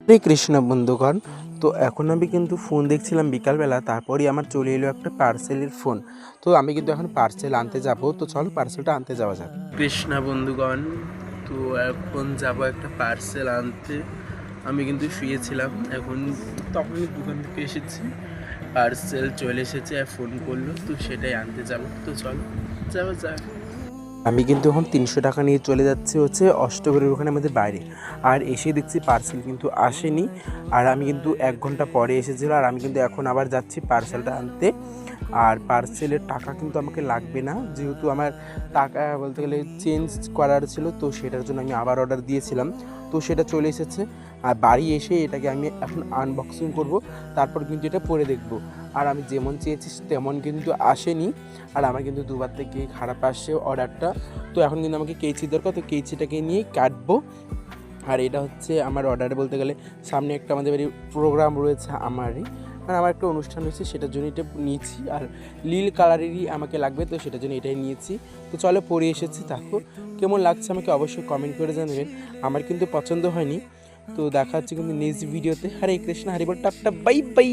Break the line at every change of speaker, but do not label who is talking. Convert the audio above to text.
হরে কৃষ্ণ বন্ধুগণ। তো এখন আমি কিন্তু ফোন দেখছিলাম বিকালবেলা, তারপরই আমার চলে এলো একটা পার্সেলের ফোন। তো আমি কিন্তু এখন পার্সেল আনতে যাব, তো চলো পার্সেলটা আনতে যাওয়া যাক। কৃষ্ণ বন্ধুগণ, তো এখন যাব একটা পার্সেল আনতে। আমি কিন্তু শুয়েছিলাম, এখন তখনই দোকান থেকে এসেছি, পার্সেল চলে এসেছে আর ফোন করলো, তো সেটাই আনতে যাব। তো চলো যাওয়া যাক। আমি কিন্তু এখন 300 টাকা নিয়ে চলে যাচ্ছি হচ্ছে অষ্টগড়ের ওখানে আমাদের বাইরে। আর এসে দেখছি পার্সেল কিন্তু আসেনি, আর আমি কিন্তু 1 ঘন্টা পরে এসেছিল, আর আমি কিন্তু এখন আবার যাচ্ছি পার্সেলটা আনতে। আর পার্সেলের টাকা কিন্তু আমাকে লাগবে না, যেহেতু আমার টাকা বলতে গেলে চেঞ্জ করার ছিল, তো সেটার জন্য আমি আবার অর্ডার দিয়েছিলাম, তো সেটা চলে এসেছে। আর বাড়ি এসে এটাকে আমি এখন আনবক্সিং করব, তারপর কিন্তু এটা পরে দেখব। আর আমি যেমন চেয়েছি তেমন কিন্তু আসেনি, আর আমার কিন্তু দুবার থেকে খারাপ আসছে অর্ডারটা। তো এখন কিন্তু আমাকে কেচি দরকার, তো কেচিটাকে নিয়েই কাটবো। আর এটা হচ্ছে আমার অর্ডার বলতে গেলে সামনে একটা আমাদের বাড়ির প্রোগ্রাম রয়েছে, আমারই মানে আমার একটা অনুষ্ঠান হয়েছে, সেটার জন্য এটা নিয়েছি। আর নীল কালারেরই আমাকে লাগবে, তো সেটার জন্য এটাই নিয়েছি। তো চলো পরে এসেছি, দেখো কেমন লাগছে আমাকে অবশ্যই কমেন্ট করে জানাবেন। আমার কিন্তু পছন্দ হয়নি। তো দেখা হচ্ছে কিন্তু নেক্সট ভিডিওতে। হরে কৃষ্ণ, হরি বল, টাটা, বাই বাই।